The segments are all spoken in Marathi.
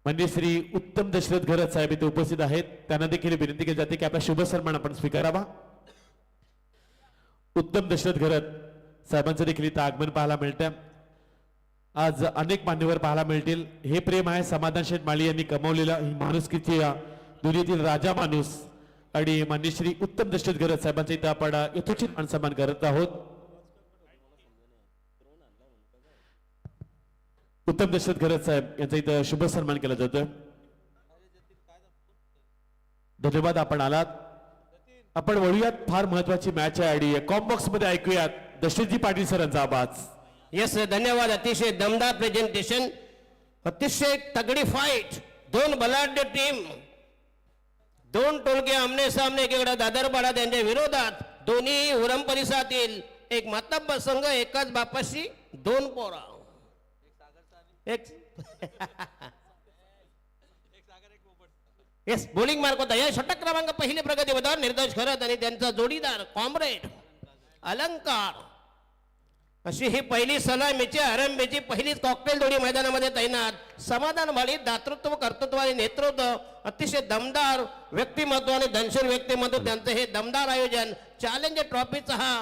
म्हणजे श्री उत्तम दशरथ घरत साहेब इथे उपस्थित आहेत. त्यांना देखील विनंती केली जाते की आपला शुभ सन्मान आपण स्वीकारावा. उत्तम दशरथ घरत साहेबांचं देखील इथं आगमन पाहायला मिळतं. आज अनेक मान्यवर पाहायला मिळतील. हे प्रेम आहे समाधान शेठ माळी यांनी कमवलेलं. ही माणुसकीची दुनियेतील राजा माणूस आणि मान्य श्री उत्तम दशरथ घरत साहेबांचा इथं आपण यथोचित सन्मान करत आहोत. उत्तम दशरथ घरत साहेब यांचा इथं शुभ सन्मान केला जातो. धन्यवाद आपण आलात. आपण वळूयात. फार महत्वाची मॅच आहे आणि कॉम्बॉक्स मध्ये ऐकूयात दशरथजी पाटील सरांचा आवाज. यस धन्यवाद. अतिशय दमदार प्रेझेंटेशन. अतिशय तगडी फाईट. दोन बलाढ्य टीम, दोन टोलके आमने सामने. एकीकडे दादरपाडा त्यांच्या विरोधात दोन्ही उरम परिसरातील एक मातब्बर संघ. एकाच बापाशी दोन पोरा. एक येस बॉलिंग मार्क होता. या षटक क्रमांक पहिली प्रगती पदावर निर्दोष खरत आणि त्यांचा जोडीदार कॉम्रेड अलंकार. अशी ही पहिली सलामीची आरंभीची पहिलीच कॉकटेल जोडी मैदानामध्ये तैनात. समाधान माळी दातृत्व कर्तृत्व आणि नेतृत्व. अतिशय दमदार व्यक्तिमत्व आणि दनशूर व्यक्तिमत्व त्यांचं हे दमदार आयोजन. चॅलेंज ट्रॉफीचा हा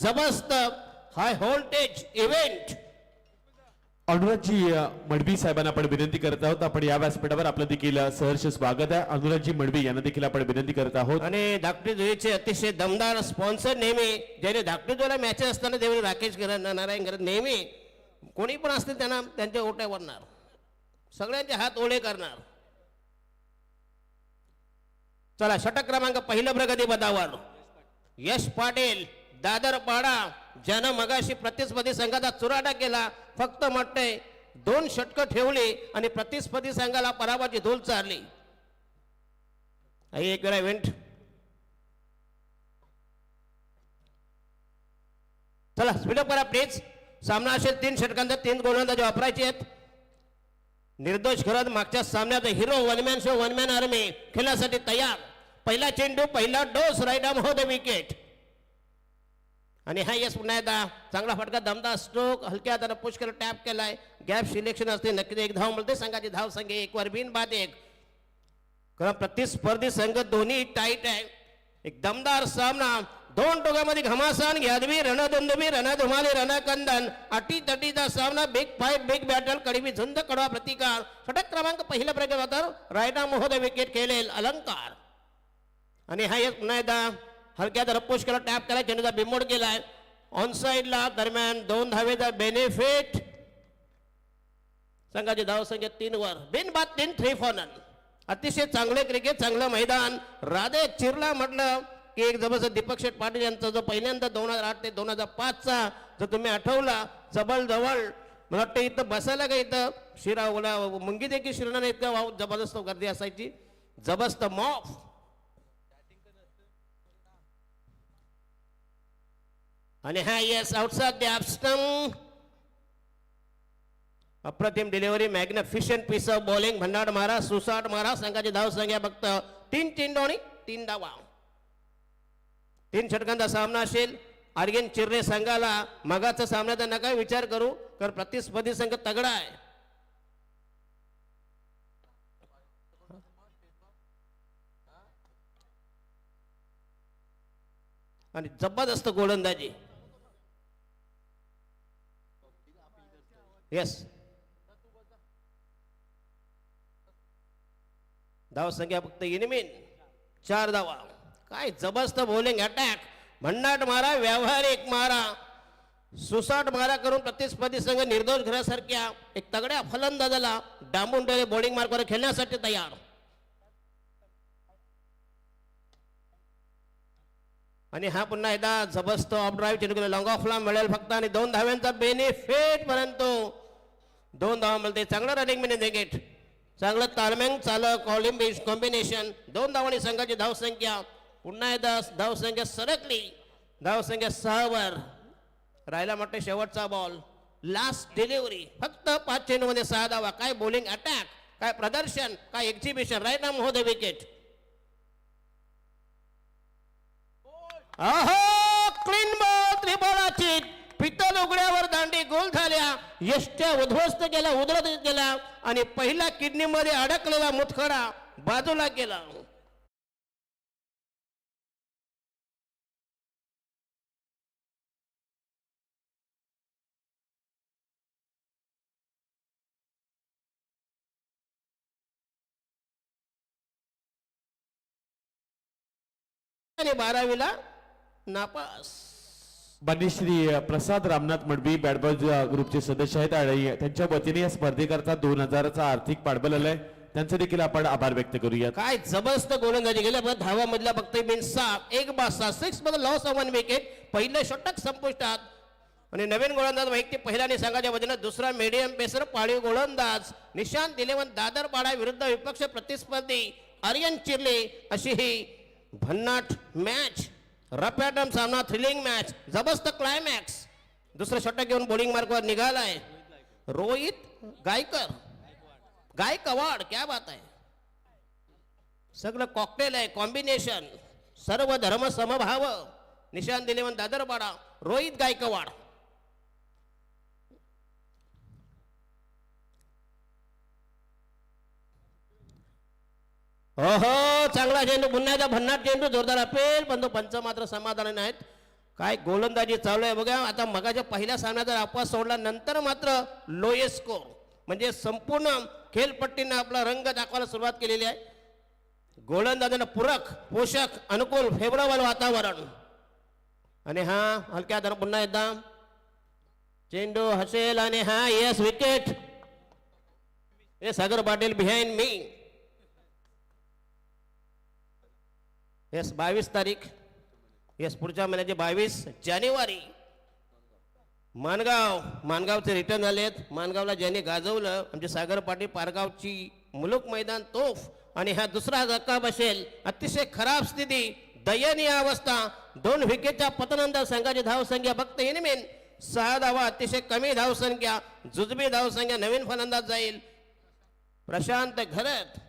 जबरदस्त हाय व्होल्टेज इव्हेंट. अनुरागजी मडवी साहेबांना आपण विनंती करत आहोत. आपण या व्यासपीठावर आपलं देखील सहर्ष स्वागत आहे. अनुरागजी मडवी यांना देखील आपण विनंती करत आहोत. आणि धाकटी जोडीचे अतिशय दमदार स्पॉन्सर नेहमी ज्याने धाकटी जोडीला मॅचेस असताना देवळी राकेश नारायण करत नेहमी कोणी पण असतील त्यांना त्यांच्या ओट्या वरणार. सगळ्यांचे हात ओढे करणार. चला षटक क्रमांक पहिलं प्रगती पदावर यश पाटील दादरपाडा ज्यानं मगाशी प्रतिस्पर्धी संघाचा चुराडा केला. फक्त म्हटते 2 षटकं ठेवली आणि प्रतिस्पर्धी संघाला पराभवाची धूल चारली. एक वेळा इव्हेंट. चला स्पीडअप करा प्लीज. सामना असेल 3 षटकांचा. 3 गोलंदाज वापरायचे आहेत. निर्दोष खरत मागच्या सामन्यात hero one man show one man army खेळण्यासाठी तयार. पहिला चेंडू पहिला डोस राईट आर्म हो द विकेट. आणि हा यस पुन्हा एकदा चांगला फटका दमदार स्ट्रोक. हलक्या हाताने पुश केलं टॅप केलाय. गॅप सिलेक्शन असते. नक्कीच एक धाव मिळते. संघाची धाव संख्या 1 वर बिन बाद 1. कारण प्रतिस्पर्धी संघ दोन्ही टाईट आहे. एक दमदार सामना. 2 टोकामध्ये घमासान यादवी रणदुंदुबी रणधुमाली रणकंदन. अटी तटीचा सामना. Big fight big battle. कडवी झुंज कडवा प्रतिकार. षटक क्रमांक पहिल्या प्रगतीवर राईट आर्म हो द विकेट खेळेल अलंकार. आणि हा यस पुन्हा एकदा हलक्या तर पुश केला टॅप केला. चेंडूचा बिमोड केलाय ऑन साइडला. दरम्यान 2 धावेचा बेनिफिट. संघाची धाव संख्या 3 वर बिन बाद 3 3 फॉर नन. अतिशय चांगले क्रिकेट चांगलं मैदान. राधे चिरला म्हटलं की एक जबरदस्त दीपक शेठ पाटील यांचा जो पहिल्यांदा 2008 ते 2005चा जर तुम्ही आठवला जबल जवळ मला वाटतं इथं बसायला का इथं शिरा मुंगी देखील शिरणार इतकं जबरदस्त गर्दी असायची. जबरदस्त मॉफ. आणि हा येस आउटसाइड द ऑफ अप्रतिम delivery. Magnificent piece of bowling. भन्नाट मारा सुसाट मारा. संघाची धाव संख्या फक्त 3 चेंडू आणि 3 धावा. 3 षटकांचा सामना असेल. आर्गेन चिरणे संघाला मगाचा सामन्याचा नका विचार करू कारण प्रतिस्पर्धी संघ तगडा आहे. आणि जबरदस्त गोलंदाजी. येस धाव संख्या फक्त इनिमिन 4 धावा. काय जबरदस्त बॉलिंग अटॅक. भन्नाट मारा व्यावहारिक मारा सुसाट मारा करून प्रतिस्पर्धी संघ निर्दोष घरासारख्या एक तगड्या फलंदाजाला डांबून ठेवले. बॉलिंग मार्कवर खेळण्यासाठी तयार. आणि हा पुन्हा एकदा जबरदस्त ऑफ ड्राईव्ह चेंडू लॉंग ऑफला मिळेल फक्त आणि 2 धाव्यांचा बेनिफिट. परंतु 2 धावा मिळते. चांगलं रनिंग मिनिट विकेट. चांगलं तालमेंग चालक कॉम्बिनेशन. 2 धावांनी संघाची धाव संख्या पुन्हा एकदा धाव संख्या सरकली. धाव संख्या 6 वर राहिला म्हटलं शेवटचा बॉल. Last delivery. फक्त 5 चेंडूमध्ये 6 धावा. काय बॉलिंग अटॅक. काय प्रदर्शन. काय एक्झिबिशन. राईट आर्म हो द विकेट. Clean ball. त्रिबॉलाची पितल उघड्यावर दांडी गोल झाल्या, यष्ट्या उद्ध्वस्त केला, उधळत गेला आणि पहिला किडनीमध्ये अडकलेला मुतखडा बाजूला केला. आणि 12वीला नापास. बनीश्री प्रसाद रामनाथ मडवी बॅटबॉल ग्रुपचे सदस्य आहेत आणि त्यांच्या वतीने या स्पर्धेकरता 2000चा आर्थिक पाठबळ आलंय. त्यांचे देखील आपण आभार व्यक्त करूया. काय जबरदस्त गोलंदाजी गेल्या पण धावा मधला बघतोय बिन 6 एक बाद 6 6 मध्ये लॉस ऑफ 1 विकेट. पहिलं षटक संपुष्टात आणि नवीन गोलंदाज वैयक्तिक पहिल्याने संघाच्या वतीनं दुसरा मीडियम पेसर पाळीव गोलंदाज निशांत 11 दादर पाडा विरुद्ध विपक्ष प्रतिस्पर्धी आर्यन चिर्ले. अशी ही भन्नाट मॅच, रफॅटम सामना, थ्रिलिंग मॅच, जबरदस्त क्लायमॅक्स. दुसरं षटक घेऊन बॉलिंग मार्कवर निघालाय रोहित गायकवाड. क्या बात आहे, सगळं कॉकटेल आहे, कॉम्बिनेशन, सर्व धर्म समभाव. निशांत 11 दादरपाडा, रोहित गायकवाड. हो चांगला चेंडू, पुन्हा एकदा भन्नाट चेंडू, जोरदार अपेल, पण तो पंच मात्र समाधानी नाहीत. काय गोलंदाजी चालू आहे बघा. आता मगाच्या पहिल्या सामन्यात जर अपवास सोडला नंतर मात्र लोएस्ट स्कोर, म्हणजे संपूर्ण खेळपट्टीनं आपला रंग दाखवायला सुरुवात केलेली आहे. गोलंदाजांना पूरक, पोषक, अनुकूल, फेवरेबल वातावरण. आणि हा हलक्या हाताने पुन्हा एकदा चेंडू हसेल आणि हा यस विकेट. हे Sagar Patil behind me. Yes 22 तारीख, येस पुढच्या महिन्याचे 22 जानेवारी मानगावचे रिटर्न झालेत. मानगावला ज्यांनी गाजवलं आमचे सागर पाटील पारगावची मुलुक मैदान तोफ. आणि हा दुसरा धक्का बसेल. अतिशय खराब स्थिती, दयनीय अवस्था. 2 विकेटच्या पतनंतर संघाची धावसंख्या फक्त इनमेन 6 धावा, अतिशय कमी धावसंख्या, जुजबी धावसंख्या. नवीन फलंदाज जाईल प्रशांत घरत.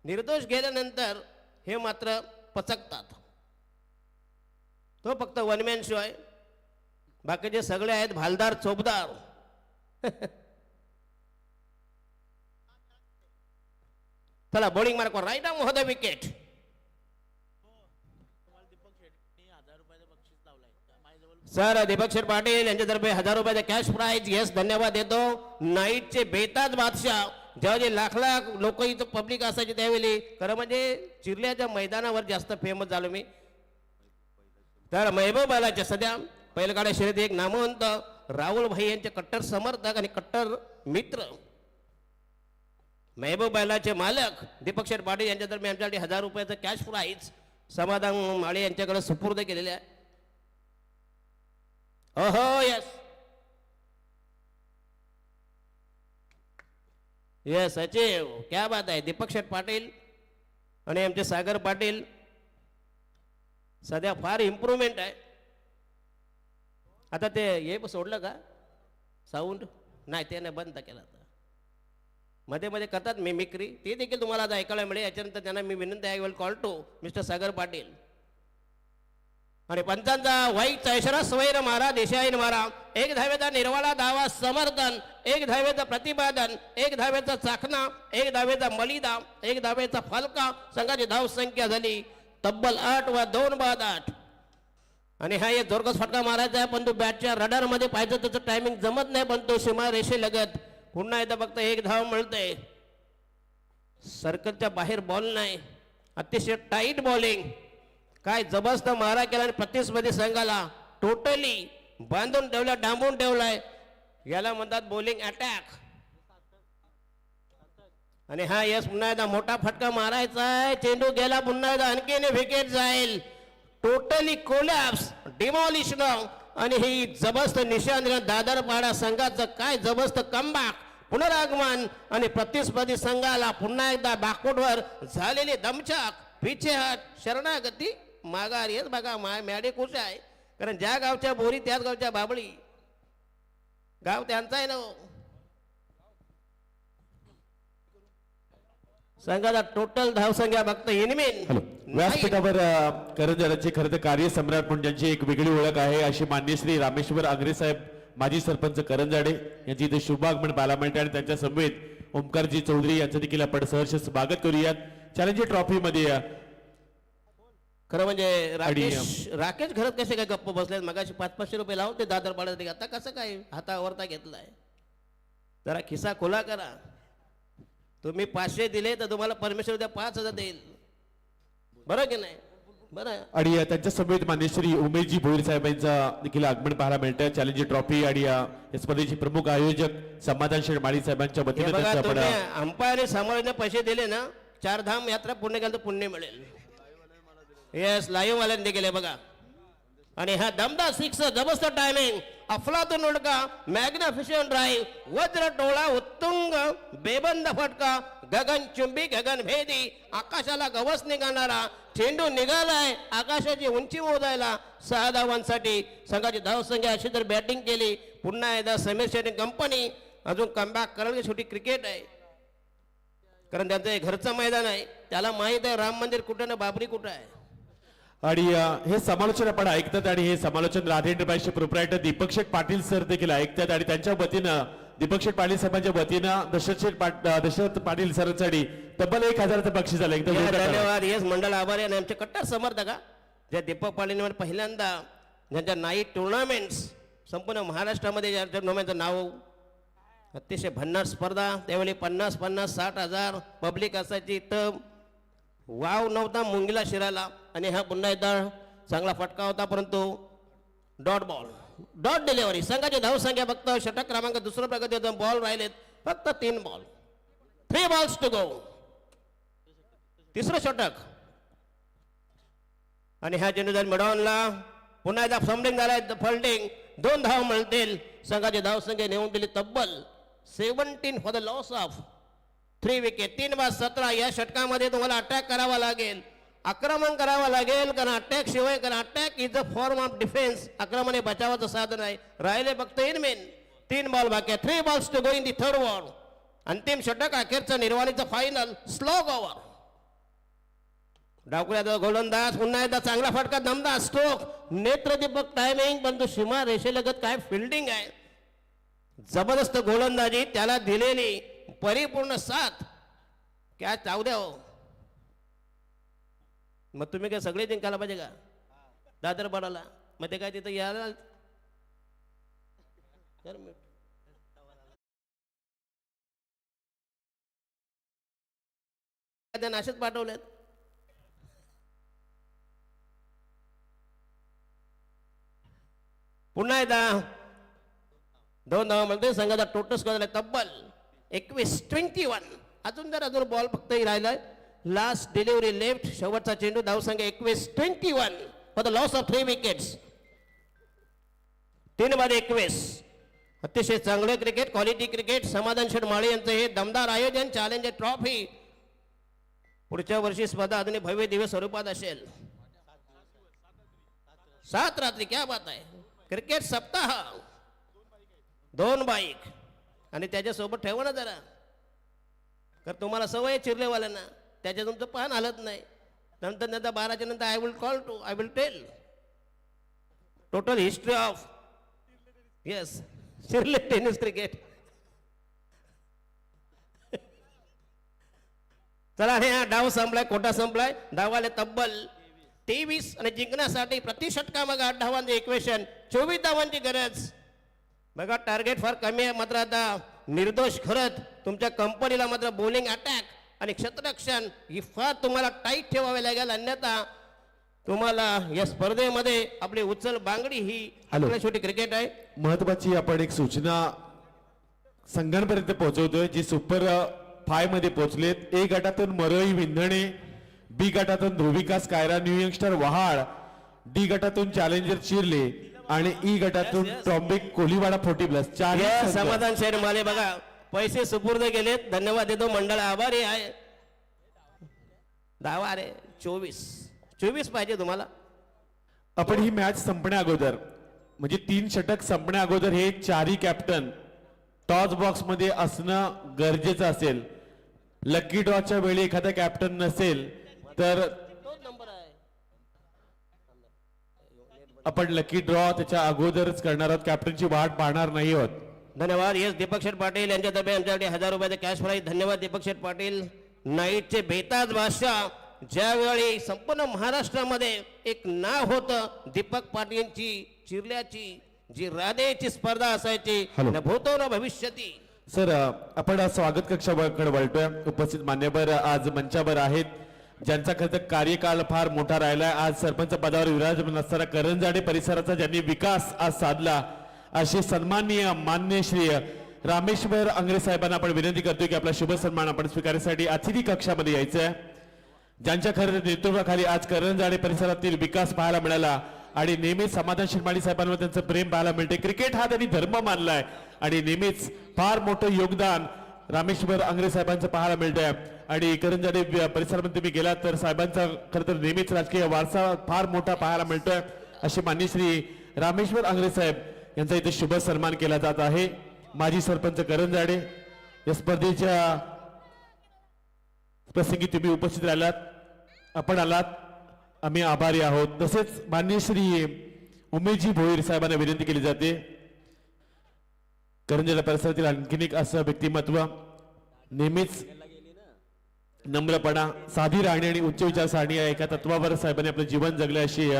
निर्दोष गेल्यानंतर हे मात्र पचकतात. तो फक्त वन मॅन शो आहे, बाकीचे सगळे आहेत भालदार चोपदार. चला बॉलिंग मार्कवर राईट आर्म महोदय विकेट. सर दीपक शेठ पाटील यांच्यातर्फे 1000 रुपयाचा कॅश प्राइज. येस धन्यवाद देतो. नाईटचे बेताज बादशाह, जेव्हा जे लाख लाख लोक इथं पब्लिक असायचे त्यावेळी, खरं म्हणजे चिरल्याच्या मैदानावर जास्त फेमस झालो मी. तर महबूब बालाच्या सध्या बैलगाड्या शर्यत एक नामवंत राहुल भाई यांचे कट्टर समर्थक आणि कट्टर मित्र महबूब बालाचे मालक दीपक शेठ पाटील यांच्यातर्फे आमच्यासाठी 1000 रुपयाचं कॅश प्राइज समाधान माळे यांच्याकडे सुपूर्द केलेले आहे. हो यस यस अचीव, क्या बात आहे. दीपक शेठ पाटील आणि आमचे सागर पाटील सध्या फार इम्प्रूव्हमेंट आहे. आता ते हे सोडलं का साऊंड? नाही, त्याने बंद केला. आता मध्ये मध्ये करतात मिमिक्री, ते देखील तुम्हाला आज ऐकायला मिळेल. याच्यानंतर त्यांना मी विनंती आहे, वेल call to mister Sagar Patil. आणि पंचांचा वाईटचा इशारा, स्वैर मारा, देशाईन मारा. 1 धावेचा निर्वाळा धावा समर्थन, 1 धावेचा प्रतिपादन, 1 धावेचा चाकणा, 1 धावेचा मलिदा, 1 धावेचा फलका. संघाची धाव संख्या झाली तब्बल 8 व 2 बाद 8. आणि हा एक जोरकस फटका मारायचा आहे, पण तो बॅटच्या रडार मध्ये पाहिजे त्याचं टायमिंग जमत नाही, पण तो सीमा रेषे लगत. पुन्हा एकदा फक्त 1 धाव मिळते. सर्कलच्या बाहेर बॉल नाही, अतिशय टाईट बॉलिंग. काय जबरदस्त मारा केला आणि प्रतिस्पर्धी संघाला टोटली बांधून ठेवला, डांबून ठेवलाय. याला म्हणतात बॉलिंग अटॅक. आणि हा यस पुन्हा एकदा मोठा फटका मारायचा आहे. चेंडू गेला, पुन्हा एकदा आणखीन विकेट जाईल. Totally collapse, demolition. आणि ही जबरदस्त निशान दादरपाडा संघाचं काय जबरदस्त कमबॅक, पुनरागमन. आणि प्रतिस्पर्धी संघाला पुन्हा एकदा बॅकवर्डवर झालेली दमछाक, पिछे हात, शरणागती, माघार. येस बघा मॅडे खुश आहे, कारण ज्या गावच्या बोरी त्याच गावच्या बाबळी. गाव त्यांचा आहे ना. संघाचा टोटल धावसंख्या फक्त इनमेन व्यासपीठावर करंजरांचे खरं तर कार्यसम्राट म्हणून ज्यांची एक वेगळी ओळख आहे अशी मान्य श्री रामेश्वर आंग्रे साहेब माजी सरपंच करंजाडे यांची इथे शुभागमन पाहायला मिळते आणि त्यांच्या समवेत ओमकारजी चौधरी यांचं देखील आपण सहर्ष स्वागत करूयात. चॅलेंजर ट्रॉफी मध्ये खरं म्हणजे राकेश घरात कसे काय गप्प बसलेत. मगाशी 500-500 रुपये लावून ते दादर पाडत आता कसं काय हातावरता घेतलाय. जरा खिसा खुला करा. तुम्ही 500 दिले तर तुम्हाला परमेश्वर उद्या 5000 देईल. बरं की नाही. बरं. आणि त्यांच्या समवेत मान्य श्री उमेशजी भोईर साहेब यांचं देखील आगमन पाहायला मिळतं. चॅलेंजर ट्रॉफी आणि या स्पर्धेचे प्रमुख आयोजक समाधान शेठ माळी साहेबांच्या वतीने त्यांचं आपण अंपायर सांभाळून पैसे दिले ना 4 धाम यात्रा पुण्य केलं तर पुण्य मिळेल. येस लाईव्ह वाल्यांनी केले बघा. आणि हा दमदार 6 जबरदस्त टायमिंग अफलातून उडका मॅग्निफिशंट ड्राईव्ह वज्र टोळा उत्तुंग बेबंद फटका गगनचुंबी गगनभेदी आकाशाला गवस निघाणारा चेंडू निघालाय आकाशाची उंची मोजायला. 6 धावांसाठी संघाची धावसंख्या अशी तर बॅटिंग केली. पुन्हा एकदा समीर शेट्टी कंपनी अजून कमबॅक करायला. शेवटी क्रिकेट आहे कारण त्यांचं हे घरचं मैदान आहे. त्याला माहित आहे राम मंदिर कुठं ना बाबरी कुठं आहे. आणि हे समालोचन आपण ऐकतात आणि हे समालोचन राधे एंटरप्राइजचे प्रोप्रायटर दीपक शेठ पाटील सर देखील ऐकतात आणि त्यांच्या वतीनं दीपक शेठ पाटील साहेबांच्या वतीनं दशरथ पाटील सरांसाठी तब्बल 1000चं बक्षीस झालं. एकदम धन्यवाद. येस मंडळ आभारी आणि आमचे कट्टर समर्थक ज्या दीपक पाटील पहिल्यांदा ज्यांच्या नाईट टुर्नामेंट्स संपूर्ण महाराष्ट्रामध्ये ज्या टुर्नामेंटचं नाव अतिशय भन्नाट स्पर्धा त्यावेळी 50-50 60,000 पब्लिक असायची. तर वाव नव्हता मुंगीला शिरायला आणि हा पुन्हा एकदा चांगला फटका होता परंतु डॉट बॉल डॉट डिलिव्हरी. संघाची धावसंख्या फक्त षटक क्रमांक दुसरं प्रगती होतं. बॉल राहिलेत फक्त 3 बॉल 3 बॉल्स टू गो. तिसरं षटक आणि हा चेंडू जाईल मिडॉनला. पुन्हा एकदा फंबलिंग झालाय फल्डिंग 2 धाव मिळतील. संघाची धावसंख्या नेऊन दिली तब्बल 17 for the loss of 3 wicket. 3/17. या षटकामध्ये तुम्हाला अटॅक करावा लागेल आक्रमण करावं लागेल कारण अटॅक शिवाय कारण attack is a form of defence. आक्रमण हे बचावाचं साधन आहे. राहिले फक्त इन मेन 3 बॉल बाकी 3 balls to go in the third over. अंतिम षटक अखेरचं निर्वाणीचं फायनल स्लोग ओव्हर. डावकुऱ्याचा गोलंदाज पुन्हा एकदा चांगला फटका दमदार स्ट्रोक नेत्रदीपक टायमिंग परंतु सीमा रेषेलगत काय फिल्डिंग आहे. जबरदस्त गोलंदाजी त्याला दिलेली परिपूर्ण साथ क्या चाव द्या हो. मग तुम्ही काय सगळे जिंकायला पाहिजे का दादर पाडाला. मग ते काय तिथं यायला नाशिक पाठवलेत. पुन्हा एकदा 2 धावा मिळते. संघाचा टोटल स्कोर झाला तब्बल 21-21. अजून बॉल फक्त राहिलाय. लास्ट डिलिव्हरी लेफ्ट शेवटचा चेंडू धावसंख्या 21-21 for the loss of 3 wickets. 3/21. अतिशय चांगलं क्रिकेट क्वालिटी क्रिकेट. समाधान शेठ माळे यांचं हे दमदार आयोजन. चॅलेंजर ट्रॉफी पुढच्या वर्षी स्पर्धा अजून भव्य दिवस स्वरूपात असेल. 7 रात्री क्या बात आहे. क्रिकेट सप्ताह 2 बाईक आणि त्याच्यासोबत ठेवा ना जरा कारण तुम्हाला सवय चिरलेवाल्यांना त्याच्या तुमचं पान हलत नाही. नंतर 12च्या नंतर I will tell total history of येस चिरले टेनिस क्रिकेट. चला हे हा डाव संपलाय कोटा संपलाय. धावाले तब्बल 23 आणि जिंकण्यासाठी प्रति षटकामागे 8 धावांचे इक्वेशन 24 धावांची गरज. बघा टार्गेट फार कमी आहे मात्र आता निर्दोष खरत तुमच्या कंपनीला मात्र बॉलिंग अटॅक आणि क्षेत्ररक्षण ही फार तुम्हाला टाईट ठेवावे लागेल अन्यथा तुम्हाला या स्पर्धेमध्ये आपली उचल बांगडी ही छोटी क्रिकेट आहे. महत्वाची आपण एक सूचना संघांपर्यंत पोहोचवतोय जी सुपर 5 मध्ये पोहोचलेत. ए गटातून मरई विंधणे, बी गटातून ध्रुविकास कायरा न्यू यंगस्टर वहाड, डी गटातून चॅलेंजर चिरले आणि ई गटातून टॉम्बिक कोलीवाडा 40+. 4 समाधान शेठ माले बघा पैसे सुपूर्द केलेत. धन्यवाद देतो मंडळ आभारी आहे. धावा रे 24 पाहिजे तुम्हाला. आपण ही मॅच संपण्या अगोदर म्हणजे 3 षटक संपण्या अगोदर हे 4ही कॅप्टन टॉस बॉक्स मध्ये असणं गरजेचं असेल. लकी ड्रॉच्या वेळी एखादा कॅप्टन नसेल तर आपण लकी ड्रॉ त्याच्या अगोदरच करणार आहोत. कॅप्टनची वाट पाहणार नाही आहोत. धन्यवाद. येस, दीपक शेठ पाटील यांच्यातर्फे आमच्याकडे 1000 रुपयाचे कॅश प्राईज. धन्यवाद दीपक शेठ पाटील. नाईटचे बेताज बादशाह, ज्यावेळी संपूर्ण महाराष्ट्रामध्ये एक नाव होतं दीपक पाटीलची चिरल्याची जी राधेची स्पर्धा असायची, हॅलो. न भूतो न भविष्यती. सर आपण आज स्वागत कक्षाकडे वळतोय. उपस्थित मान्यवर आज मंचावर आहेत, ज्यांचा खरं तर कार्यकाळ फार मोठा राहिलाय. आज सरपंच पदावर विराजमान असताना करंजाडे परिसराचा ज्यांनी विकास आज साधला, असे सन्माननीय मान्य श्री रामेश्वर अंगरे साहेबांना आपण विनंती करतोय की आपला शुभ सन्मान आपण स्वीकारण्यासाठी अतिथी कक्षामध्ये यायचंय. ज्यांच्या खरं नेतृत्वाखाली आज करंजाडे परिसरातील विकास पाहायला मिळाला आणि नेहमीच समाधान शिरमाळी साहेबांवर त्यांचं प्रेम पाहायला मिळते. क्रिकेट हा त्यांनी धर्म मानलाय आणि नेहमीच फार मोठं योगदान रामेश्वर अंगरे साहेबांचं पाहायला मिळतंय. आणि करंजाडे परिसरामध्ये तुम्ही गेलात तर साहेबांचा खरं तर नेहमीच राजकीय वारसा फार मोठा पाहायला मिळतोय. असे मान्य श्री रामेश्वर अंगरे साहेब यांचा इथे शुभ सन्मान केला जात आहे. माजी सरपंच करंजाडे, या स्पर्धेच्या प्रसंगी तुम्ही उपस्थित राहिलात, आपण आलात, आम्ही आभारी आहोत. तसेच मान्य श्री उमेशजी भोईर साहेबांना विनंती केली जाते. करंजाडे परिसरातील आणखीन एक असं व्यक्तिमत्व, नेहमीच नम्रपणा, साधी राहणी आणि उच्च विचारसरणी या एका तत्वावर साहेबांनी आपलं जीवन जगले अशी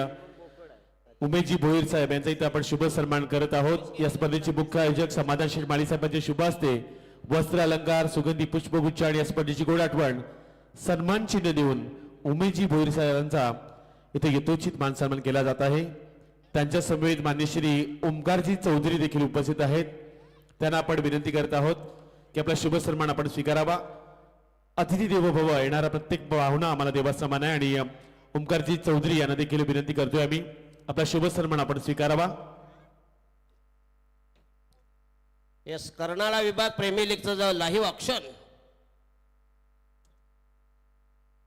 उमेशजी भोईर साहेब यांचा इथे आपण शुभ सन्मान करत आहोत. या स्पर्धेचे मुख्य आयोजक समाधान शिरमाळी साहेबांचे शुभ हस्ते वस्त्र अलंकार, सुगंधी पुष्पगुच्छ आणि या स्पर्धेची गोड आठवण सन्मान चिन्ह देऊन उमेशजी भोईर साहेबांचा इथे यथोचित मान सन्मान केला जात आहे. त्यांच्या समवेत मान्य श्री ओमकारजी चौधरी देखील उपस्थित आहेत. त्यांना आपण विनंती करत आहोत की आपला शुभ सन्मान आपण स्वीकारावा. अतिथी देवो भव, येणारा प्रत्येक पाहुणा आम्हाला देवाचा समान आहे. आणि ओमकारजी चौधरी यांना देखील विनंती करतोय आम्ही, आपला शुभ सन्मान आपण स्वीकारावा. येस, कर्नाळा विभाग प्रेमी लीगचं जो लाईव्ह ऑक्शन.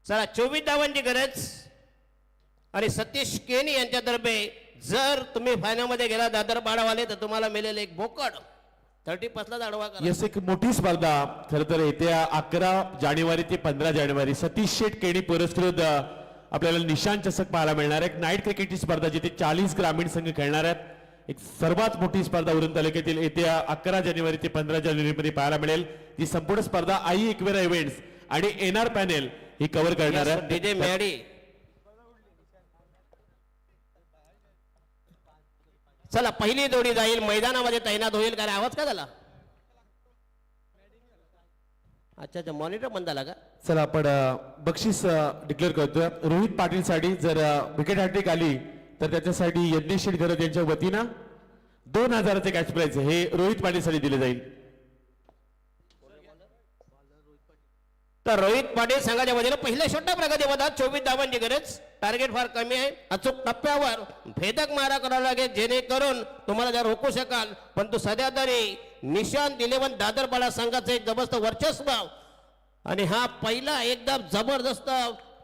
चला, 24 धावांची गरज आणि सतीश केनी यांच्यातर्फे जर तुम्ही फायनलमध्ये गेला दादर पाडावाले तर तुम्हाला मिळेल एक बोकड. 30 ला आडवा करा. यस, एक मोठी स्पर्धा खर तर येत्या 11 जानेवारी ते 15 जानेवारी सतीश शेठ केणी पुरस्कृत आपल्याला निशान चषक पाहायला मिळणार आहे. एक नाईट क्रिकेटची स्पर्धा जिथे 40 ग्रामीण संघ खेळणार आहेत. एक सर्वात मोठी स्पर्धा उरण तालुक्यातील येत्या 11 जानेवारी ते 15 जानेवारी मध्ये पाहायला मिळेल. ही संपूर्ण स्पर्धा आई एकवेरा इव्हेंट्स आणि एनआर पॅनेल ही कव्हर करणार आहे. DJ Maddy. चला, पहिली जोडी जाईल, मैदानामध्ये तैनात होईल. काय आवाज काय झाला? अच्छा, मॉनिटर बंद झाला का? चला, आपण बक्षीस डिक्लेअर करतोय. रोहित पाटील साठी जर विकेट हॅट्रिक आली तर त्याच्यासाठी यज्ञेश शेटघरत यांच्या वतीनं 2000चे कॅश प्राइज हे रोहित पाटील साठी दिले जाईल. तर रोहित पाटील संघाच्या वतीनं पहिल्या छोट्या प्रगती पदात 24 धावांची गरज. टार्गेट फार कमी आहे. अचूक टप्प्यावर भेदक मारा करावा लागेल जेणेकरून तुम्हाला जर रोखू शकाल. पण तो सध्या तरी निशान दिलेवन दादरपाडा संघाचं एक जबरदस्त वर्चस्व. आणि हा पहिला एकदम जबरदस्त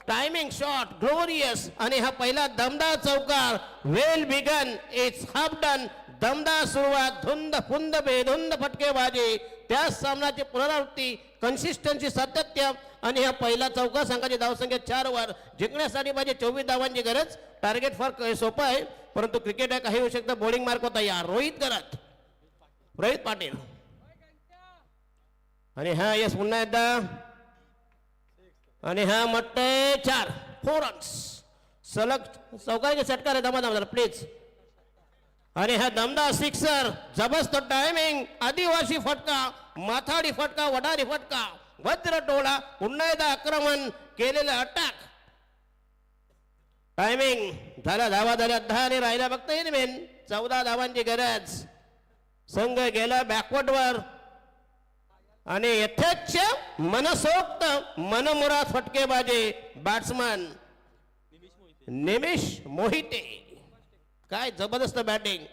टायमिंग शॉट, ग्लोरियस. आणि हा पहिला दमदार चौकार, well begun it's half done. दमदार सुरुवात, धुंद फुंद बेधुंद फटकेबाजी, त्या सामन्याची पुनरावृत्ती, कन्सिस्टन्सी, सातत्य. आणि हा पहिला चौकार संघाची धावसंख्या 4 वर. जिंकण्यासाठी पाहिजे 24 धावांची गरज. टार्गेट फार सोपं आहे, परंतु क्रिकेट आहे, काही होऊ शकतं. बॉलिंग मार्क तयार. रोहित करत, रोहित पाटील. आणि हा यस पुन्हा एकदा. आणि हा मट्टे 4 रन्स सलग चौकाचे षटकार आहे. दमा प्लीज. आणि हा दमदार सिक्सर, जबरदस्त टायमिंग, आदिवासी फटका, माथाडी फटका, वडारी फटका, वज्र टोळा, पुन्हा एकदा आक्रमण केलेलं अटॅक. टायमिंग झाला, धावा झाल्या 10 आणि राहिला फक्त मेन 14 धावांची गरज. संघ गेला बॅकवर्ड वर. आणि यथेच्छ मनसोक्त मनमुराद फटकेबाजी बॅट्समन निमिष मोहिते. काय जबरदस्त बॅटिंग.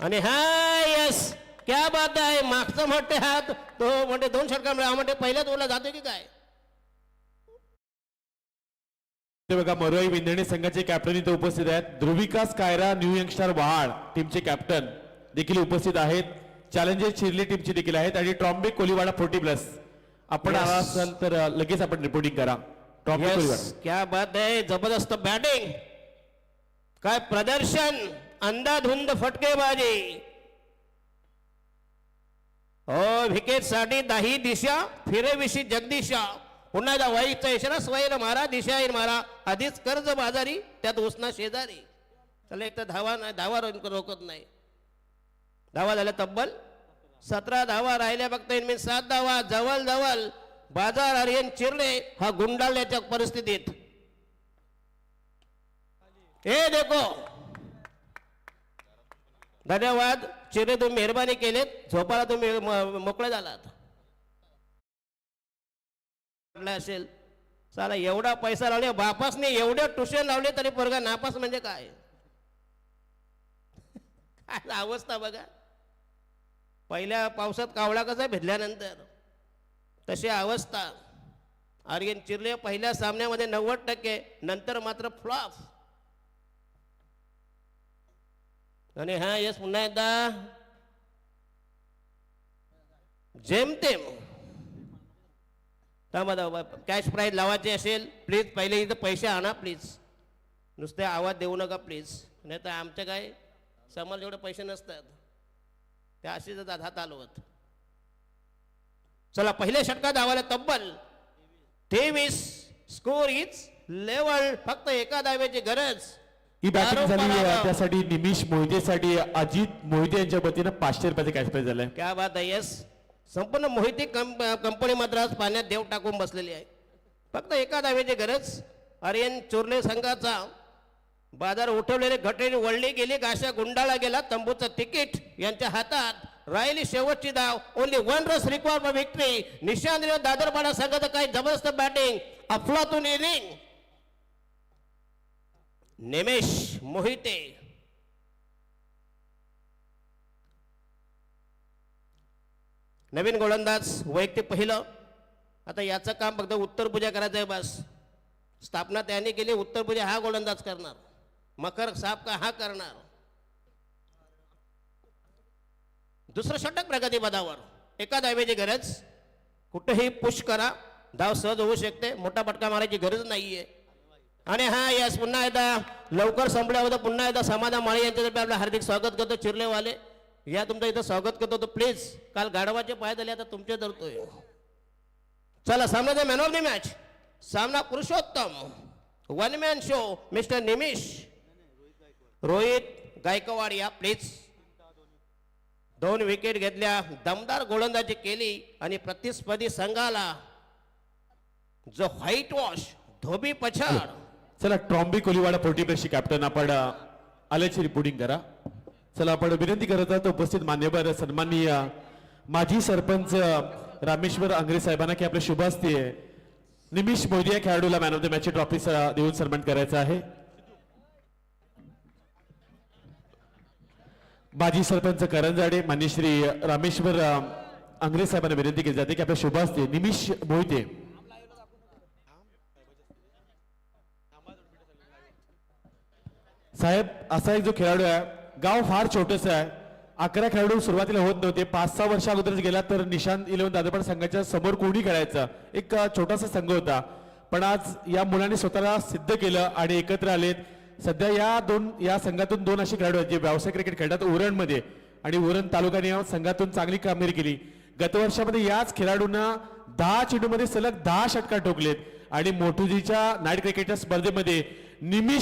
आणि हा यस, क्या बात आहे. मागचा म्हणते हात तो म्हणते 2 षटकार मिळाला, म्हणते पहिल्याच ओला जातो की काय. ते बघा, मरोई विंधणी संघाचे कॅप्टन इथे उपस्थित आहेत. ध्रुविकास कायरा न्यू यंगस्टर वहाड टीमचे कॅप्टन देखील उपस्थित आहेत. चॅलेंजर चिरली टीमचे देखील आहेत. आणि ट्रॉम्बे कोलीवाडा 40+. आपण आला असाल तर लगेच आपण रिपोर्टिंग करा. ट्रॉम्बे कोलीवाडा. क्या बात आहे, जबरदस्त बॅटिंग. काय प्रदर्शन, अंधाधुंद फटकेबाजी. हो विकेट साठी दाही दिशा, फिरेविशी जगदिशा. पुन्हा एकदा वाईचा इशारा, स्वैर मारा दिशा येईल मारा. आधीच कर्ज बाजारी, त्यात उसना शेजारी. चला एक तर धावा नाही, धावा रोकत नाही. धावा झाल्या तब्बल 17 धावा राहिल्या. फक्त इनमें 7 धावा. जवळ जवळ बाजार आर्यन चिरले हा गुंडाळल्याच्या परिस्थितीत. हे देखो, धन्यवाद चिरे, तुम्ही मेहरबानी केलेत. झोपाला तुम्ही मोकळे झालात. असेल साला एवढा पैसा लावले बापासने, एवढे ट्युशन लावले तरी पोरगा नापास म्हणजे काय? काय अवस्था बघा. पहिल्या पावसात कावळा कसा भेटल्यानंतर तशी अवस्था. आर्यन चिरले पहिल्या सामन्यामध्ये 90%, नंतर मात्र फ्लॉप. आणि हा यस पुन्हा एकदा जेमतेम. कॅश प्राईज लावायची असेल प्लीज पहिले इथं पैसे आणा प्लीज. नुसते आवाज देऊ नका प्लीज. नाही तर आमच्या काय समाज एवढे पैसे नसतात, त्या अशीच हात हलवत. चला पहिल्या षटकात धावाला तब्बल 23. Score is level. फक्त एका धाव्याची गरज. ही बॅटिंग झाली आहे, त्यासाठी निमिष मोहितेसाठी अजित मोहिते यांच्या वतीनं 500 रुपयाचे कॅश प्राईज झालंय. क्या बात आहे. यस, संपूर्ण मोहिते कंपनी मात्र आज पाण्यात देव टाकून बसलेली आहे. फक्त एका धावेची गरज. आर्यन चोरले संघाचा बाजार उठवलेले घटने वळली गेली. गाशा गुंडाळा गेला. तंबूचं तिकीट यांच्या हातात. राहिली शेवटची धाव. Only 1 run required for victory. Nishant Dadarpada संघाचं काय जबरदस्त बॅटिंग. अफलातून इनिंग. निमेश मोहिते नवीन गोलंदाज, वैयक्तिक पहिलं. आता याचं काम फक्त उत्तरपूजा करायचं आहे बस. स्थापना त्याने केली. उत्तरपूजा हा गोलंदाज करणार. मकर साप का हा करणार. दुसरं षटक प्रगतीपदावर. एका धावेची गरज. कुठेही पुश करा, धाव सहज होऊ शकते. मोठा फटका मारायची गरज नाहीये. आणि हा यस पुन्हा एकदा लवकर संपल्यावर पुन्हा एकदा समाधान माळी यांच्यातर्फे आपलं हार्दिक स्वागत करतो. चिरलेवाले या तुमचं इथं स्वागत करतो. तो प्लीज, काल गाढवाचे पाय झाले, आता तुमचे धरतोय. चला सामन्याचा मॅन ऑफ द मॅच. सामना Purushottam. 1 man show mister Nimish. Rohit Gaikwad या प्लीज. 2 विकेट घेतल्या. दमदार गोलंदाजी केली आणि प्रतिस्पर्धी संघाला जो व्हाईट वॉश धोबी पछाड. चला ट्रॉम्बी कोलीवाडा 40 कॅप्टन आपण आल्याची रिपोर्टिंग करा. चला आपण विनंती करत आहोत उपस्थित मान्यवर सन्माननीय माजी सरपंच रामेश्वर आंग्रे साहेबांना की आपल्या शुभ हस्ते निमिष मोहिते या खेळाडूला man of the match trophy देऊन सन्मान करायचा आहे. माजी सरपंच करंजाडे मान्य श्री रामेश्वर आंग्रे साहेबांना विनंती केली जाते की आपल्या शुभ हस्ते निमिष मोहिते साहेब. असा एक जो खेळाडू आहे, गाव फार छोटस आहे. 11 खेळाडू सुरुवातीला होत नव्हते. 5-6 वर्ष अगोदरच गेला तर निशांत 11 दादरपाडा संघाच्या समोर कोणी खेळायचं, एक छोटासा संघ होता. पण आज या मुलांनी स्वतःला सिद्ध केलं आणि एकत्र आलेत. सध्या या संघातून 2 असे खेळाडू आहेत जे व्यावसायिक क्रिकेट खेळतात उरणमध्ये, आणि उरण तालुक्याने या संघातून चांगली कामगिरी केली. गत वर्षामध्ये याच खेळाडूंना 10 चेंडूमध्ये सलग 10 षटकार ठोकलेत. आणि मोठुजीच्या नाईट क्रिकेटच्या स्पर्धेमध्ये निमिष